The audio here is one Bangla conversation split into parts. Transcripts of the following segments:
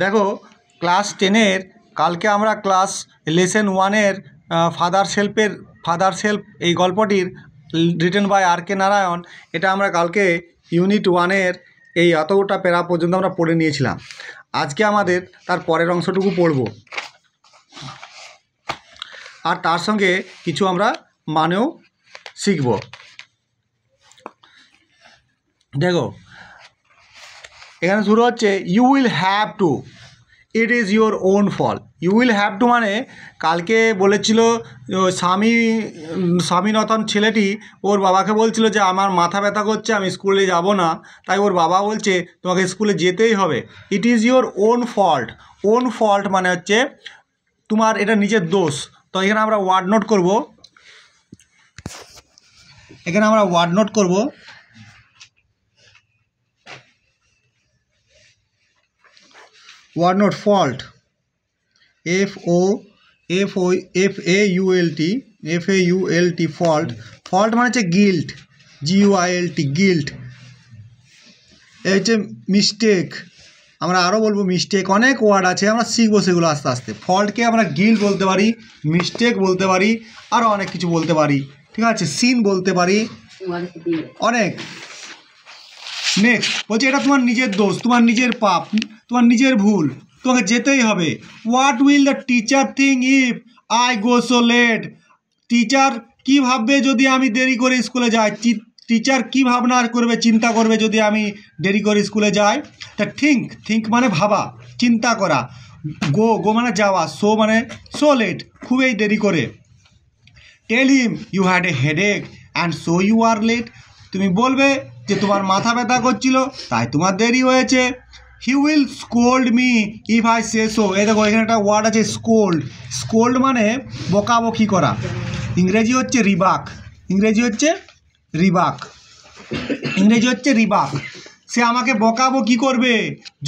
দেখো ক্লাস 10-এর কালকে আমরা ক্লাস লেসন 1-এর ফাদার সেলফ এই গল্পটির রিটেন বাই আর.কে. নারায়ণ, এটা আমরা কালকে ইউনিট 1-এর এই অতটা প্যারা পর্যন্ত আমরা পড়ে নিয়েছিলাম। আজকে আমাদের তার পরের অংশটুকু পড়ব, আর তার সঙ্গে কিছু আমরা মানেও শিখব। দেখো এখানে শুরু হচ্ছে you will have to, it is your own fault. You will have to মানে কালকে বলেছিল স্বামীনাথন ছেলেটি ওর বাবাকে বলছিল যে আমার মাথা ব্যথা করছে, আমি স্কুলে যাব না। তাই ওর বাবা বলছে তোমাকে স্কুলে যেতেই হবে। It is your own fault. Own fault মানে হচ্ছে তোমার এটা নিজের দোষ। তো এখানে আমরা ওয়ার্ড নোট করব, word note fault, FAULT fault. Fault মানে হচ্ছে গিল্ট, GUILT গিল্ট। এই হচ্ছে মিস্টেক, আমরা আরও বলবো মিস্টেক, অনেক ওয়ার্ড আছে আমরা শিখবো সেগুলো আস্তে আস্তে। ফল্টকে আমরা গিল্ট বলতে পারি, মিস্টেক বলতে পারি, আরও অনেক কিছু বলতে পারি, ঠিক আছে, সিন বলতে পারি, অনেক। নেক্সট বলছে এটা তোমার নিজের দোষ, তোমার নিজের পাপ, তোমার নিজের ভুল, তোমাকে যেতেই হবে। What will the teacher think if I go so late? Teacher কী ভাববে যদি আমি দেরি করে স্কুলে যাই? টিচার কী ভাবনা করবে, চিন্তা করবে যদি আমি দেরি করে স্কুলে যাই? তা থিঙ্ক মানে ভাবা, চিন্তা করা। গো মানে যাওয়া, সো মানে সো লেট, খুবই দেরি করে। Tell him you had a headache and so you are late. তুমি বলবে যে তোমার মাথা ব্যথা করছিল তাই তোমার দেরি হয়েছে। He will scold me if I say so. এই দেখো এখানে একটা ওয়ার্ড আছে স্কোল্ড। স্কোল্ড মানে বকাবকি করা, ইংরেজি হচ্ছে রিবাক। সে আমাকে বকাবকি করবে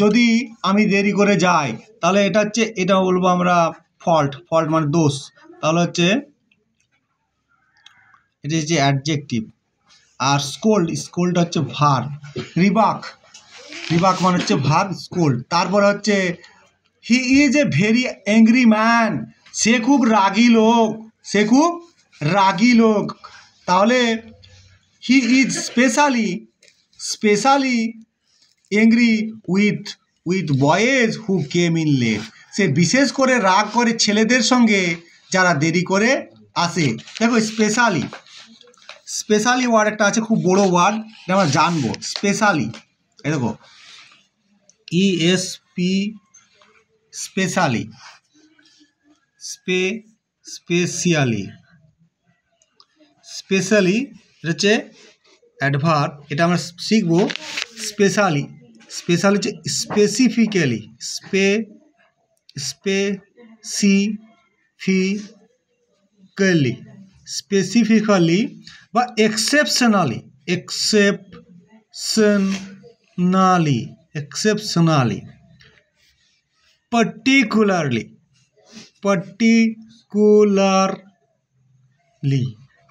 যদি আমি দেরি করে যাই। তাহলে এটা বলবো আমরা ফল্ট মানে দোষ। তাহলে হচ্ছে এটা হচ্ছে অ্যাডজেক্টিভ। আর স্কোল্ড হচ্ছে ভার্ব। রিবাক মানে হচ্ছে ভার্ব, স্কোল্ড। তারপরে হচ্ছে he is a very angry man. সে খুব রাগী লোক। তাহলে he is specially angry with boys who came in late. সে বিশেষ করে রাগ করে ছেলেদের সঙ্গে যারা দেরি করে আসে। দেখো স্পেশালি ওয়ার্ড একটা আছে, খুব বড় ওয়ার্ড, এটা আমরা জানবো। স্পেশালি, এই দেখো ESP, স্পেশালি এটা হচ্ছে অ্যাডভার্ব। এটা আমরা শিখবো। স্পেশালি হচ্ছে স্পেসিফিক্যালি বা এক্সেপশনালি পার্টিকুলারলি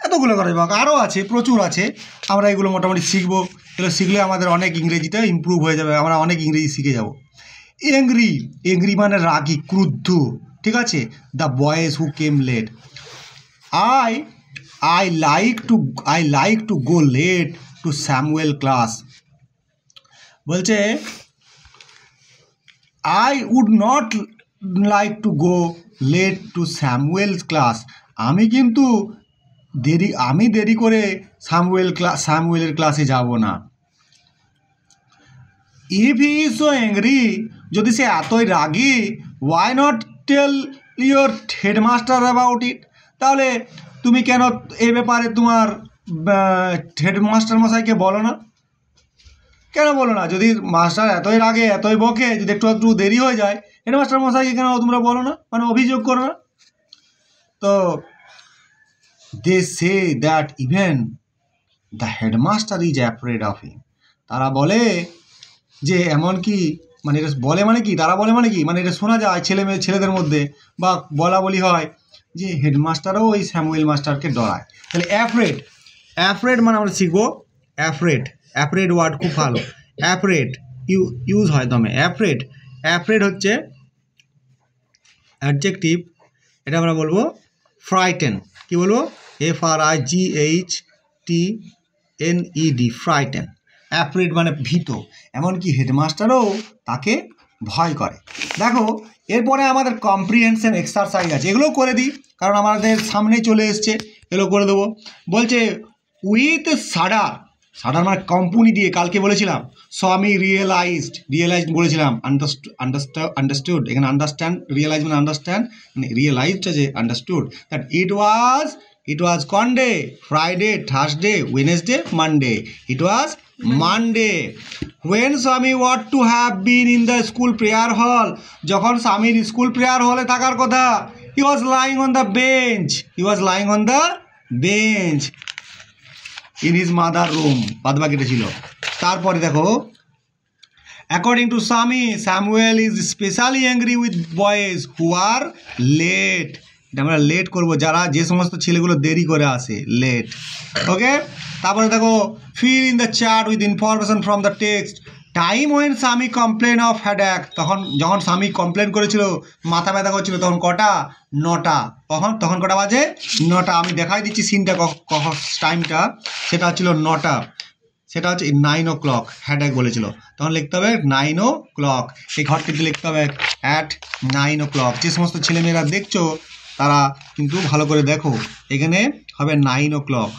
এতগুলো করা যাবে, আরও আছে, প্রচুর আছে। আমরা এগুলো মোটামুটি শিখবো। এগুলো শিখলে আমাদের অনেক ইংরেজিটা ইমপ্রুভ হয়ে যাবে, আমরা অনেক ইংরেজি শিখে যাব। এংরি মানে রাগী, ক্রুদ্ধ, ঠিক আছে। The boys who came late. I like to go late to Samuel class। বলছে I would not like to go late to Samuel's class। আমি দেরি করে স্যামুয়েলের ক্লাসে যাব না। If he is so angry, যদি সে এতই রাগী, why not tell your headmaster about it? তাহলে তুমি কেন এই ব্যাপারে তোমার হেডমাস্টার মশাইকে বলো না? কেন বলো না? যদি মাস্টার এতই রাগে, এতই বকে, যদি একটু দেরি হয়ে যায়, হেডমাস্টার মশাইকে কেন তোমরা বলো না, মানে অভিযোগ করো না? তো they say that even the headmaster is afraid of him। তারা বলে যে এমনকি, মানে এটা বলে মানে কি, তারা বলে মানে কি, মানে এটা শোনা যায় ছেলেদের মধ্যে বা বলা বলি হয় যে হেডমাস্টারও ওই স্যামুয়েল মাস্টারকে ডরায়। তাহলে অ্যাফ্রেড মানে আমরা শিখবো অ্যাফ্রেড ওয়ার্ড খুব ভালো। ইউজ হয় দমে। অ্যাফ্রেড হচ্ছে অ্যাডজেক্টিভ, এটা আমরা বলবো ফ্রাইটেন। কি বলবো? FRIGHTENED, frighten. অ্যাফ্রেড মানে ভীত, এমনকি হেডমাস্টারও তাকে ভয় করে। দেখো এরপরে আমাদের কম্প্রিহেনশন এক্সারসাইজ আছে, এগুলো করে দিই কারণ আমাদের সামনেই চলে এসছে, এগুলো করে দেবো। বলছে উইথ সাডার, সাডার মানে কম্পুনি দিয়ে, কালকে বলেছিলাম স্বামী রিয়েলাইজড বলেছিলাম, আন্ডারস্টুড, এখানে আন্ডারস্ট্যান্ড, রিয়েলাইজ মানে আন্ডারস্ট্যান্ড, মানে রিয়েলাইজড আছে understood, that it was Conday, Friday, Thursday, Wednesday, Monday. It was Monday. When Swami ought to have been in the school prayer hall, যখন স্বামীর স্কুল প্রেয়ার হলে থাকার কথা, he was lying on the bench. He was lying on the bench in his mother room. বাদ বাকিটা ছিল। তারপরে দেখো according to Swami, Samuel is especially angry with boys who are late. এটা আমরা লেট করবো, যারা যে সমস্ত ছেলেগুলো দেরি করে আসে, লেট। ওকে, তারপরে দেখো fill in the chart with information from the text. Time when স্বামী কমপ্লেন অফ হেডেক, যখন স্বামী কমপ্লেন করেছিল, মাথা ব্যথা করছিল, তখন কটা? 9টা। তখন কটা বাজে? 9টা। আমি দেখাই দিচ্ছি সিনটা, টাইমটা, সেটা হচ্ছিল 9টা, সেটা হচ্ছে 9 o'clock। হেডেক বলেছিল, তখন লিখতে হবে 9 o'clock। এই ঘরটিতে লিখতে হবে অ্যাট 9 o'clock। যে সমস্ত ছেলেমেয়েরা দেখছো তারা কিন্তু ভালো করে দেখো, এখানে হবে 9 o'clock।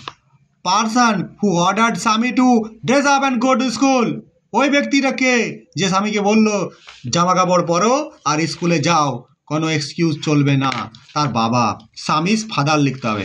পারসন হু অর্ডার্ড স্বামী two dress up and go to school, ওই ব্যক্তিটাকে যে স্বামীকে বললো জামা কাপড় পরো আর স্কুলে যাও, কোনো এক্সকিউজ চলবে না, তার বাবা, স্বামীর ফাদার লিখতে হবে।